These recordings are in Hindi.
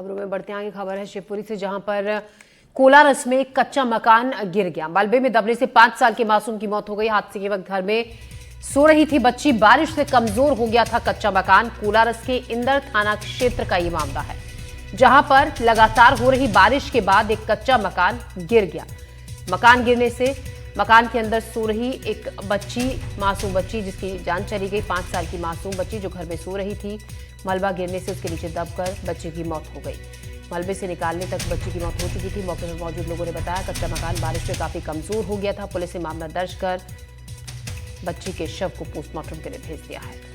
खबरों में बढ़ते आगे खबर है शिवपुरी से, जहां पर कोलारस में एक कच्चा मकान गिर गया। मलबे में दबने से 5 साल के मासूम की मौत हो गई। हादसे के वक्त घर में सो रही थी बच्ची। बारिश से कमजोर हो गया था कच्चा मकान। कोलारस के इंदर थाना क्षेत्र का ये मामला है, जहां पर लगातार हो रही बारिश के बाद एक कच्चा मकान गिर गया। मकान गिरने से मकान के अंदर सो रही एक बच्ची, मासूम बच्ची जिसकी जान चली गई, 5 साल की मासूम बच्ची जो घर में सो रही थी, मलबा गिरने से उसके नीचे दबकर बच्चे की मौत हो गई। मलबे से निकालने तक बच्ची की मौत हो चुकी थी। मौके पर मौजूद लोगों ने बताया कच्चा मकान बारिश में काफी कमजोर हो गया था। पुलिस ने मामला दर्ज कर बच्ची के शव को पोस्टमार्टम के लिए भेज दिया है।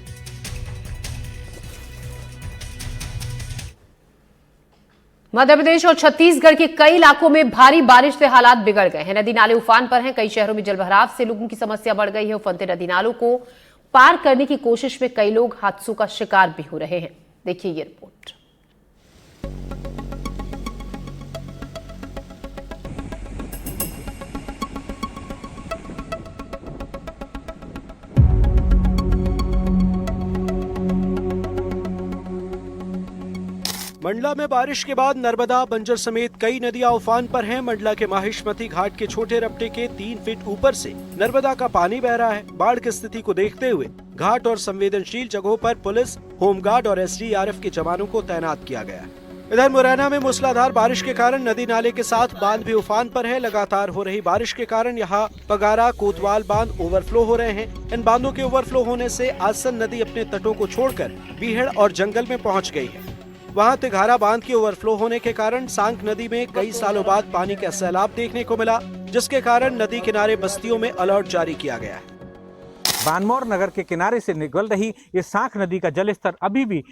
मध्य प्रदेश और छत्तीसगढ़ के कई इलाकों में भारी बारिश से हालात बिगड़ गए हैं। नदी नाले उफान पर हैं। कई शहरों में जलभराव से लोगों की समस्या बढ़ गई है। उफनते नदी नालों को पार करने की कोशिश में कई लोग हादसों का शिकार भी हो रहे हैं। देखिए ये रिपोर्ट। मंडला में बारिश के बाद नर्मदा, बंजर समेत कई नदियां उफान पर हैं। मंडला के माहिष्मती घाट के छोटे रपटे के 3 फीट ऊपर से नर्मदा का पानी बह रहा है। बाढ़ की स्थिति को देखते हुए घाट और संवेदनशील जगहों पर पुलिस, होमगार्ड और एसडीआरएफ के जवानों को तैनात किया गया है। इधर मुरैना में मूसलाधार बारिश के कारण नदी नाले के साथ बांध भी उफान पर है। लगातार हो रही बारिश के कारण यहाँ पगारा, कोतवाल बांध ओवरफ्लो हो रहे हैं। इन बांधों के ओवरफ्लो होने से आसन नदी अपने तटों को छोड़कर बीहड़ और जंगल में पहुँच गई है। वहां तिघारा बांध के ओवरफ्लो होने के कारण सांक नदी में कई सालों बाद पानी का सैलाब देखने को मिला, जिसके कारण नदी किनारे बस्तियों में अलर्ट जारी किया गया है। बानमौर नगर के किनारे से निकल रही ये सांक नदी का जलस्तर अभी भी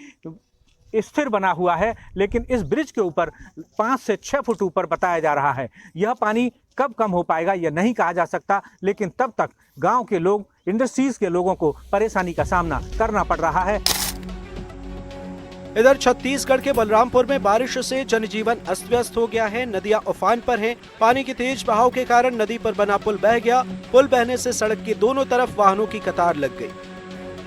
स्थिर बना हुआ है, लेकिन इस ब्रिज के ऊपर 5 से 6 फुट ऊपर बताया जा रहा है। यह पानी कब कम हो पाएगा यह नहीं कहा जा सकता, लेकिन तब तक गाँव के लोग, इंडस्ट्रीज के लोगों को परेशानी का सामना करना पड़ रहा है। इधर छत्तीसगढ़ के बलरामपुर में बारिश से जनजीवन अस्त व्यस्त हो गया है। नदियां उफान पर हैं। पानी के तेज बहाव के कारण नदी पर बना पुल बह गया। पुल बहने से सड़क के दोनों तरफ वाहनों की कतार लग गई।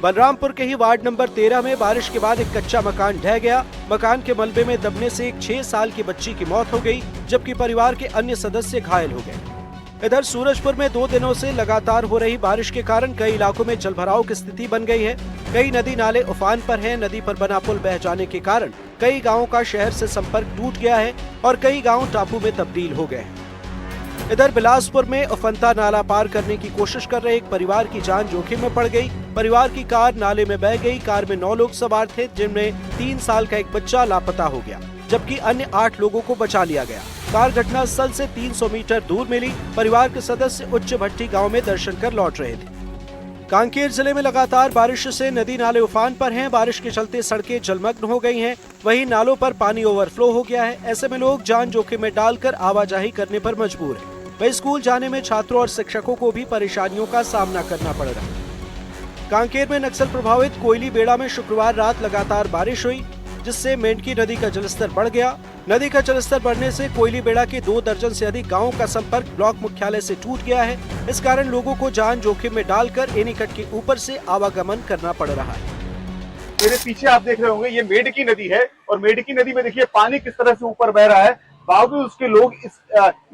बलरामपुर के ही वार्ड नंबर 13 में बारिश के बाद एक कच्चा मकान ढह गया। मकान के मलबे में दबने से एक 6 साल की बच्ची की मौत हो गई, जबकि परिवार के अन्य सदस्य घायल हो गए। इधर सूरजपुर में 2 दिनों से लगातार हो रही बारिश के कारण कई इलाकों में जलभराव की स्थिति बन गई है। कई नदी नाले उफान पर हैं। नदी पर बना पुल बह जाने के कारण कई गांवों का शहर से संपर्क टूट गया है और कई गांव टापू में तब्दील हो गए हैं। इधर बिलासपुर में उफनता नाला पार करने की कोशिश कर रहे एक परिवार की जान जोखिम में पड़ गई। परिवार की कार नाले में बह गई। कार में 9 लोग सवार थे, जिनमें 3 साल का एक बच्चा लापता हो गया, जबकि अन्य 8 लोगों को बचा लिया गया। कार घटनास्थल से 300 मीटर दूर मिली। परिवार के सदस्य उच्च भट्टी गांव में दर्शन कर लौट रहे थे। कांकेर जिले में लगातार बारिश से नदी नाले उफान पर हैं। बारिश के चलते सड़कें जलमग्न हो गई हैं। वहीं नालों पर पानी ओवरफ्लो हो गया है। ऐसे में लोग जान जोखिम में डालकर आवाजाही करने पर मजबूर हैं। वहीं स्कूल जाने में छात्रों और शिक्षकों को भी परेशानियों का सामना करना पड़ रहा है। कांकेर में नक्सल प्रभावित कोयली बेड़ा में शुक्रवार रात लगातार बारिश हुई, जिससे मेंढकी नदी का जलस्तर बढ़ गया। नदी का जलस्तर बढ़ने से कोयली बेड़ा के 2 दर्जन से अधिक गांवों का संपर्क ब्लॉक मुख्यालय से टूट गया है। इस कारण लोगों को जान जोखिम में डालकर एनीकट के ऊपर से आवागमन करना पड़ रहा है। मेरे पीछे आप देख रहे होंगे ये मेंढकी नदी है और मेंढकी नदी में देखिए पानी किस तरह से ऊपर बह रहा है। बावजूद उसके लोग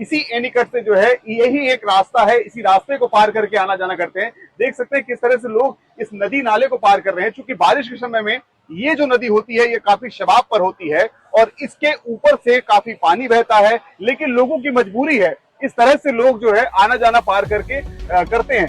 इसी एनीकट से जो है, यही एक रास्ता है, इसी रास्ते को पार करके आना जाना करते हैं। देख सकते हैं किस तरह से लोग इस नदी नाले को पार कर रहे हैं। चूंकि बारिश के समय में ये जो नदी होती है ये काफी शबाब पर होती है और इसके ऊपर से काफी पानी बहता है, लेकिन लोगों की मजबूरी है, इस तरह से लोग जो है आना जाना पार करके करते हैं।